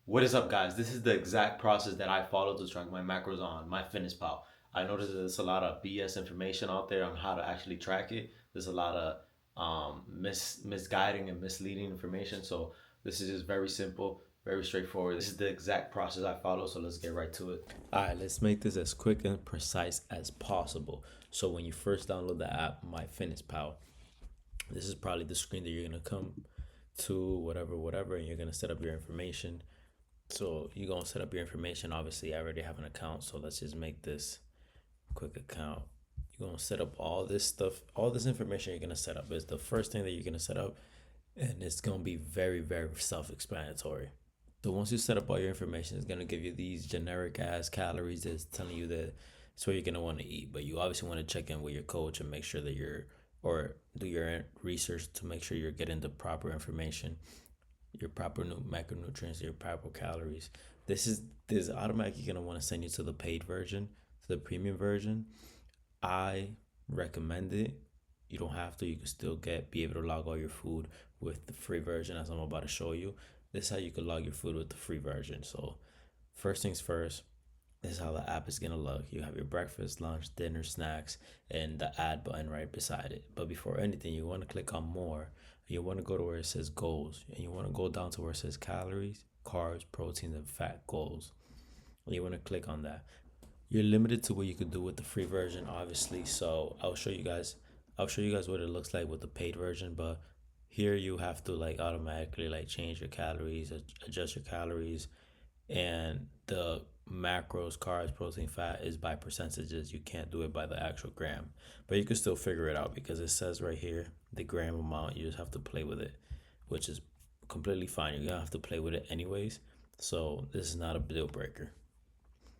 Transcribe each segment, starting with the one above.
What is up, guys? This is the exact process that I follow to track my macros on MyFitnessPal. I noticed that there's a lot of BS information out there on how to actually track it. There's a lot of misguiding and misleading information. So this is just very simple, very straightforward. This is the exact process I follow. So let's get right to it. All right, let's make this as quick and precise as possible. So when you first download the app, MyFitnessPal, this is probably the screen that you're gonna come to, whatever, and you're gonna set up your information. So you're gonna set up your information. Obviously, I already have an account, so let's just make this quick account. You're gonna set up all this stuff, all this information you're gonna set up is the first thing that you're gonna set up, and it's gonna be very, very self-explanatory. So once you set up all your information, it's gonna give you these generic ass calories that's telling you that it's what you're gonna want to eat. But you obviously want to check in with your coach and make sure that or do your research to make sure you're getting the proper information, your proper macronutrients, your proper calories. This automatically gonna want to send you to the paid version, to the premium version. I recommend it. You don't have to. You can still be able to log all your food with the free version, as I'm about to show you. This is how you can log your food with the free version. So first things first, this is how the app is gonna look. You have your breakfast, lunch, dinner, snacks, and the add button right beside it. But before anything, you want to click on more. You want to go to where it says goals, and you want to go down to where it says calories, carbs, proteins, and fat goals. And you want to click on that. You're limited to what you could do with the free version, obviously. So I'll show you guys what it looks like with the paid version. But here you have to like automatically like change your calories, adjust your calories, and the macros, carbs, protein, fat is by percentages. You can't do it by the actual gram, but you can still figure it out because it says right here the gram amount. You just have to play with it, which is completely fine. You're gonna have to play with it anyways, so this is not a deal breaker.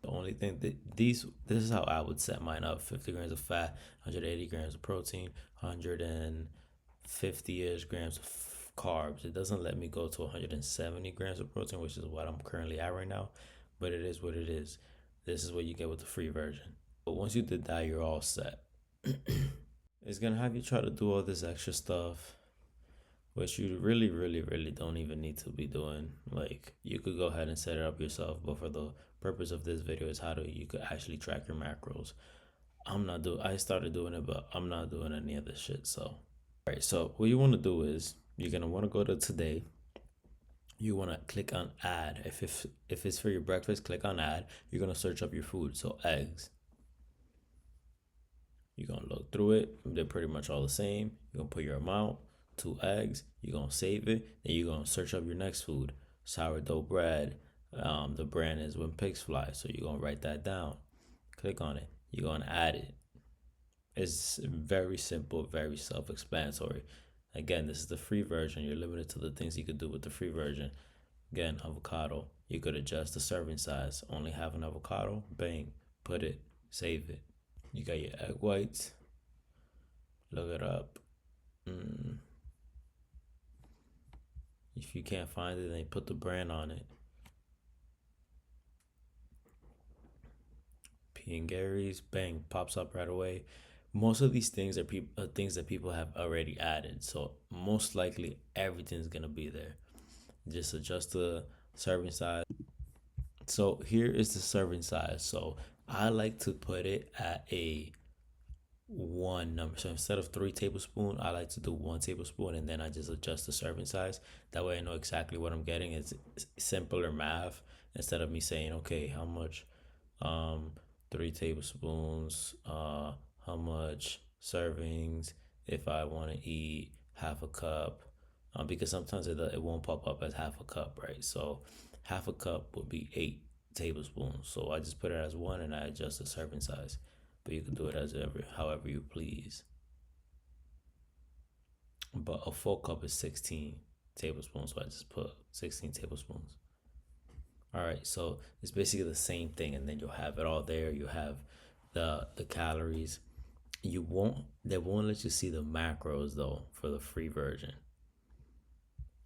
The only thing that this is how I would set mine up: 50 grams of fat, 180 grams of protein, 150-ish grams of carbs. It doesn't let me go to 170 grams of protein, which is what I'm currently at right now, but it is what it is. This is what you get with the free version. But once you did that, you're all set. It's gonna have you try to do all this extra stuff, which you really, really, really don't even need to be doing. Like, you could go ahead and set it up yourself, but for the purpose of this video is you could actually track your macros. I started doing it, but I'm not doing any of this shit. So, all right, so what you want to do is you're gonna want to go to today. You want to click on add. If it's for your breakfast, click on add. You're gonna search up your food. So eggs. You're gonna look through it. They're pretty much all the same. You're gonna put your amount, 2 eggs. You're gonna save it. Then you're gonna search up your next food. Sourdough bread. The brand is When Pigs Fly. So you're gonna write that down. Click on it. You're gonna add it. It's very simple, very self-explanatory. Again, this is the free version. You're limited to the things you could do with the free version. Again, avocado. You could adjust the serving size. Only have an avocado. Bang. Put it. Save it. You got your egg whites. Look it up. If you can't find it, then put the brand on it. P and Gary's. Bang. Pops up right away. Most of these things are things that people have already added, so most likely everything's gonna be there. Just adjust the serving size. So here is the serving size. So I like to put it at a 1 number. So instead of 3 tablespoons, I like to do 1 tablespoon, and then I just adjust the serving size. That way I know exactly what I'm getting. It's simpler math instead of me saying, okay, how much 3 tablespoons, how much servings if I want to eat half a cup, because sometimes it won't pop up as half a cup, right? So half a cup would be 8 tablespoons. So I just put it as 1 and I adjust the serving size. But you can do it however you please. But a full cup is 16 tablespoons, so I just put 16 tablespoons. All right, so it's basically the same thing, and then you'll have it all there. You have the calories. They won't let you see the macros though for the free version.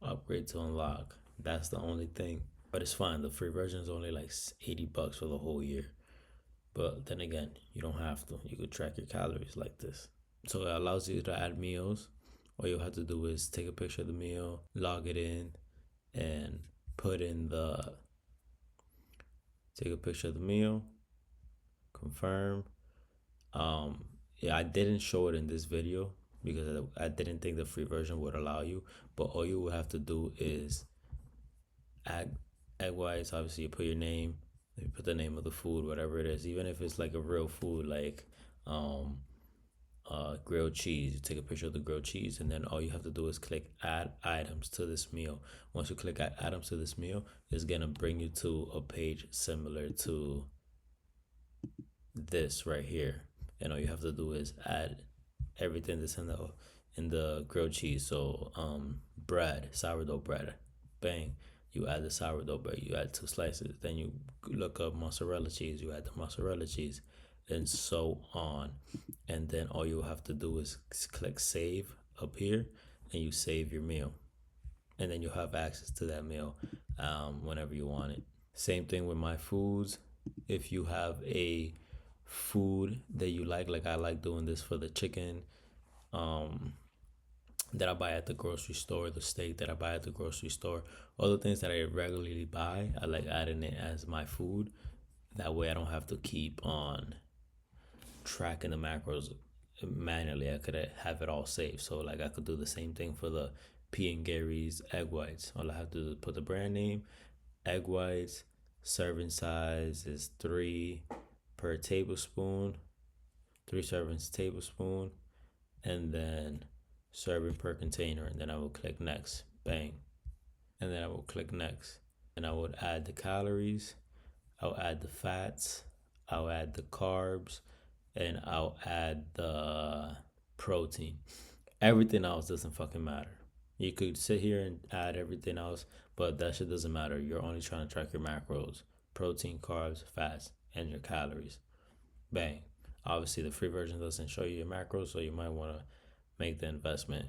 Upgrade to unlock. That's the only thing. But it's fine. The free version is only like $80 for the whole year. But then again, you don't have to. You could track your calories like this. So it allows you to add meals. All you have to do is take a picture of the meal, log it in, and put in the take a picture of the meal, confirm. Um, yeah, I didn't show it in this video because I didn't think the free version would allow you. But all you will have to do is add egg whites. Obviously, you put your name, you put the name of the food, whatever it is. Even if it's like a real food, like um, grilled cheese. You take a picture of the grilled cheese, and then all you have to do is click add items to this meal. Once you click add items to this meal, it's gonna bring you to a page similar to this right here, and all you have to do is add everything that's in the grilled cheese. So bread, sourdough bread, bang. You add the sourdough bread. You add two slices. Then you look up mozzarella cheese. You add the mozzarella cheese, and so on. And then all you have to do is click save up here, and you save your meal, and then you'll have access to that meal whenever you want it. Same thing with my foods. If you have a food that you like I like doing this for the chicken um, that I buy at the grocery store, the steak that I buy at the grocery store, all the things that I regularly buy, I like adding it as my food. That way I don't have to keep on tracking the macros manually. I could have it all saved. So like I could do the same thing for the P and Gary's egg whites. All I have to do is put the brand name, egg whites, serving size is 3 per tablespoon, 3 servings tablespoon, and then serving per container. And then I will click next, bang, and then I will click next. And I would add the calories, I'll add the fats, I'll add the carbs, and I'll add the protein. Everything else doesn't fucking matter. You could sit here and add everything else, but that shit doesn't matter. You're only trying to track your macros, protein, carbs, fats, and your calories. Bang. Obviously, the free version doesn't show you your macros, so you might want to make the investment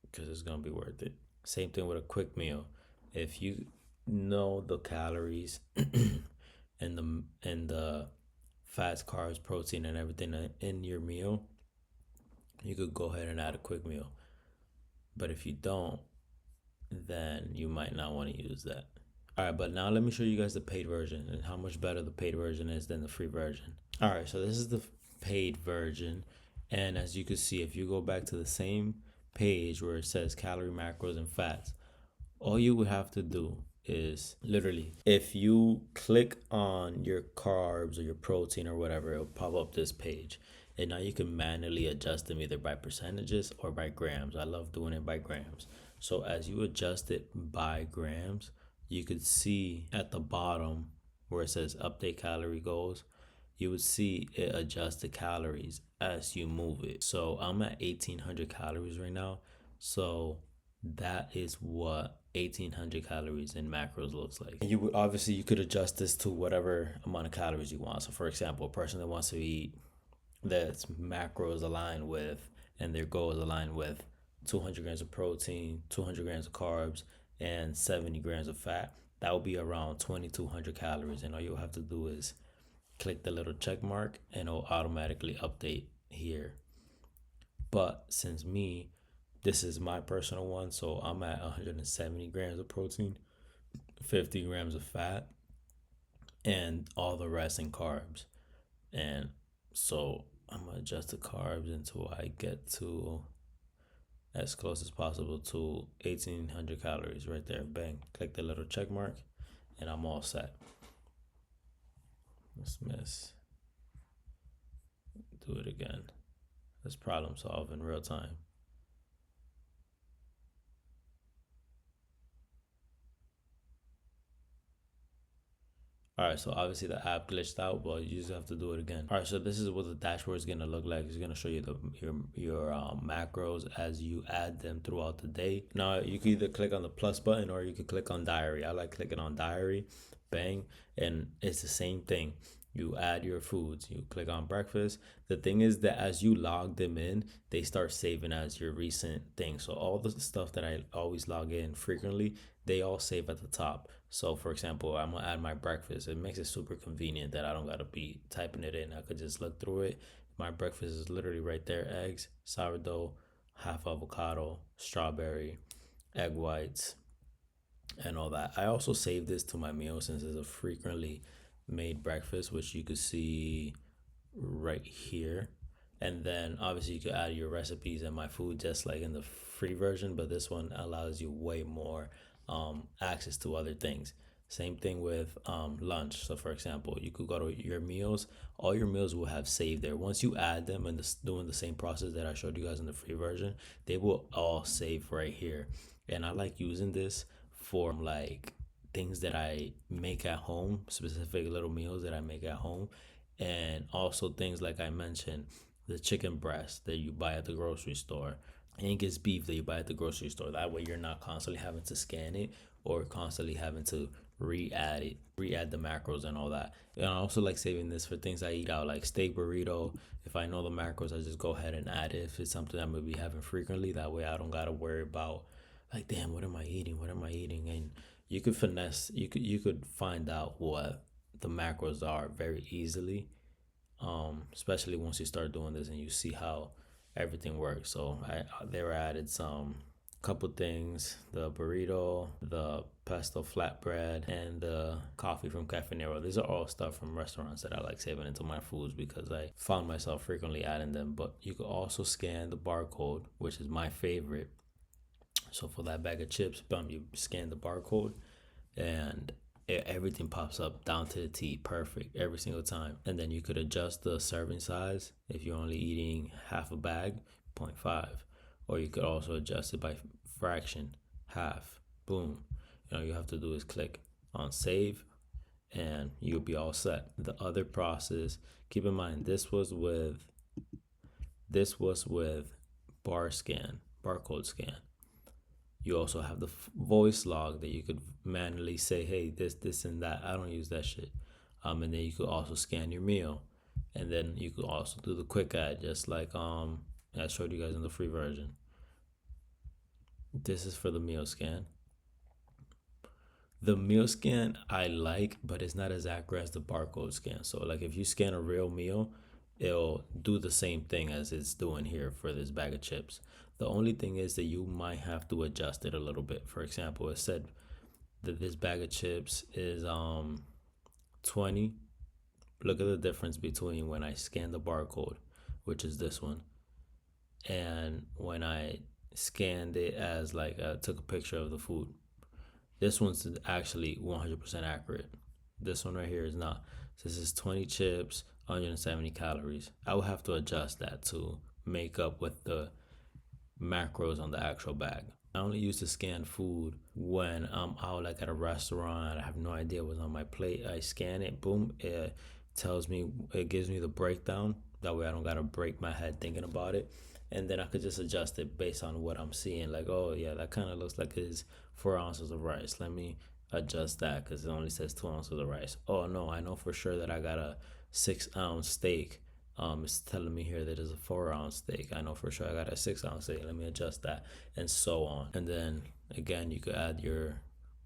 because it's going to be worth it. Same thing with a quick meal. If you know the calories and the fats, carbs, protein, and everything in your meal, you could go ahead and add a quick meal. But if you don't, then you might not want to use that. All right, but now let me show you guys the paid version and how much better the paid version is than the free version. All right, so this is the paid version. And as you can see, if you go back to the same page where it says calorie, macros, and fats, all you would have to do is literally, if you click on your carbs or your protein or whatever, it'll pop up this page. And now you can manually adjust them either by percentages or by grams. I love doing it by grams. So as you adjust it by grams, you could see at the bottom where it says update calorie goals, you would see it adjust the calories as you move it. So I'm at 1800 calories right now. So that is what 1800 calories in macros looks like. And you would obviously you could adjust this to whatever amount of calories you want. So for example, a person that wants to eat that's macros aligned with and their goal is aligned with 200 grams of protein, 200 grams of carbs, and 70 grams of fat, that will be around 2200 calories. And all you'll have to do is click the little check mark and it'll automatically update here. But since this is my personal one, so I'm at 170 grams of protein, 50 grams of fat, and all the rest in carbs. And so I'm gonna adjust the carbs until I get to as close as possible to 1800 calories right there. Bang, click the little check mark, and I'm all set. Let's do it again. Let's problem solve in real time. All right, so obviously the app glitched out, but you just have to do it again. All right, so this is what the dashboard is gonna look like. It's gonna show you your macros as you add them throughout the day. Now you can either click on the plus button or you can click on diary. I like clicking on diary, bang, and it's the same thing. You add your foods, you click on breakfast. The thing is that as you log them in, they start saving as your recent thing. So all the stuff that I always log in frequently, they all save at the top. So for example, I'm gonna add my breakfast. It makes it super convenient that I don't gotta be typing it in. I could just look through it. My breakfast is literally right there: eggs, sourdough, half avocado, strawberry, egg whites, and all that. I also save this to my meal since it's a frequently made breakfast, which you could see right here. And then obviously you could add your recipes and my food just like in the free version, but this one allows you way more access to other things. Same thing with lunch. So for example, you could go to your meals. All your meals will have saved there. Once you add them and doing the same process that I showed you guys in the free version, they will all save right here. And I like using this for like things that I make at home, specific little meals that I make at home, and also things like I mentioned, the chicken breast that you buy at the grocery store, Angus beef that you buy at the grocery store. That way you're not constantly having to scan it or constantly having to re-add the macros and all that. And I also like saving this for things I eat out, like steak burrito. If I know the macros, I just go ahead and add it if it's something I'm gonna be having frequently. That way I don't gotta worry about like, damn, what am I eating? What am I eating? And you could finesse, you could find out what the macros are very easily, especially once you start doing this and you see how everything works. So they were added some couple things: the burrito, the pesto flatbread, and the coffee from Cafe Nero. These are all stuff from restaurants that I like saving into my foods because I found myself frequently adding them. But you could also scan the barcode, which is my favorite. So for that bag of chips, you scan the barcode and everything pops up down to the T, perfect every single time. And then you could adjust the serving size if you're only eating half a bag, 0.5, or you could also adjust it by fraction, half, boom. All you have to do is click on save and you'll be all set. The other process, keep in mind, this was with barcode scan. You also have the voice log that you could manually say, hey, this, and that. I don't use that shit. And then you could also scan your meal. And then you could also do the quick add, just like I showed you guys in the free version. This is for the meal scan. The meal scan I like, but it's not as accurate as the barcode scan. So like if you scan a real meal, it'll do the same thing as it's doing here for this bag of chips. The only thing is that you might have to adjust it a little bit. For example, it said that this bag of chips is 20. Look at the difference between when I scan the barcode, which is this one, and when I scanned it as like I took a picture of the food. This one's actually 100% accurate. This one right here is not. This is 20 chips, 170 calories. I will have to adjust that to make up with the macros on the actual bag. I only use to scan food when I'm out like at a restaurant. I have no idea what's on my plate. I scan it, boom, it gives me the breakdown. That way I don't gotta break my head thinking about it. And then I could just adjust it based on what I'm seeing. Like, oh yeah, that kind of looks like it's 4 ounces of rice. Let me adjust that because it only says 2 ounces of rice. Oh no, I know for sure that I got a 6-ounce steak. It's telling me here that it's a 4-ounce steak. I know for sure I got a 6-ounce steak. Let me adjust that, and so on. And then again, you could add your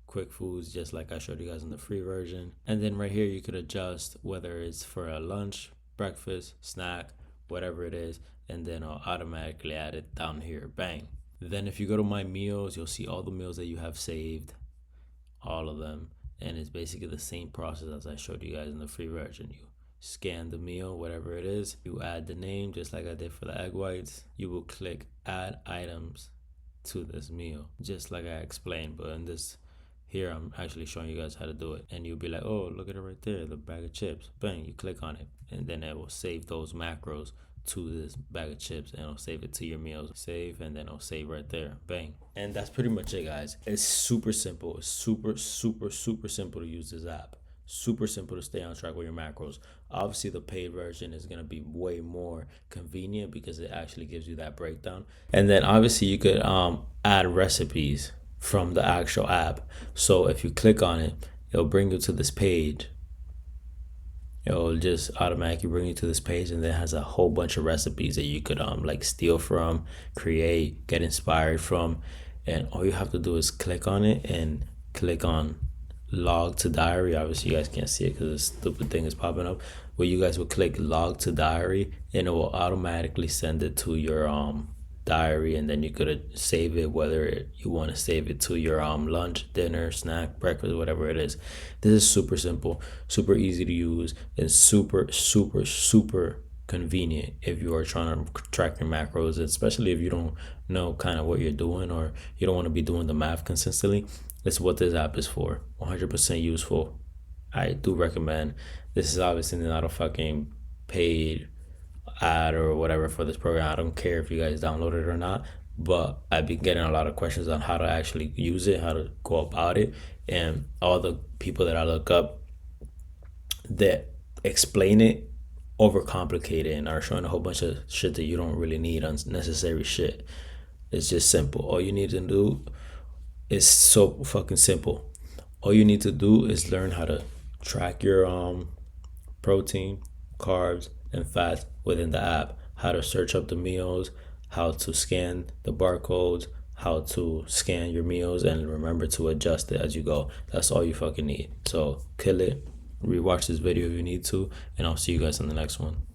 quick foods just like I showed you guys in the free version. And then right here, you could adjust whether it's for a lunch, breakfast, snack, whatever it is, and then I'll automatically add it down here. Bang. Then if you go to my meals, you'll see all the meals that you have saved, all of them. And it's basically the same process as I showed you guys in the free version. You scan the meal, whatever it is, you add the name just like I did for the egg whites. You will click add items to this meal, just like I explained, but in this here I'm actually showing you guys how to do it. And you'll be like, oh, look at it right there, the bag of chips. Bang, you click on it and then it will save those macros to this bag of chips and it'll save it to your meals. Save, and then it'll save right there. Bang. And that's pretty much it, guys. It's super simple. It's super simple to use this app. Super simple to stay on track with your macros. Obviously the paid version is going to be way more convenient because it actually gives you that breakdown. And then obviously you could add recipes from the actual app. So if you click on it, it'll bring you to this page. It'll just automatically bring you to this page, and then it has a whole bunch of recipes that you could like steal from, create, get inspired from. And all you have to do is click on it and click on log to diary. Obviously you guys can't see it because this stupid thing is popping up, but you guys will click log to diary and it will automatically send it to your diary, and then you could save it, whether you want to save it to your lunch, dinner, snack, breakfast, whatever it is. This is super simple, super easy to use, and super convenient if you are trying to track your macros, especially if you don't know kind of what you're doing, or you don't want to be doing the math consistently. That's what this app is for. 100% useful. I do recommend. This is obviously not a fucking paid ad or whatever for this program. I don't care if you guys download it or not, but I've been getting a lot of questions on how to actually use it, how to go about it, and all the people that I look up that explain it overcomplicate it and are showing a whole bunch of shit that you don't really need, unnecessary shit. It's just simple. All you need to do is so fucking simple. All you need to do is learn how to track your protein, carbs, and fats within the app, how to search up the meals, how to scan the barcodes, how to scan your meals, and remember to adjust it as you go. That's all you fucking need. So kill it. Rewatch this video if you need to, and I'll see you guys in the next one.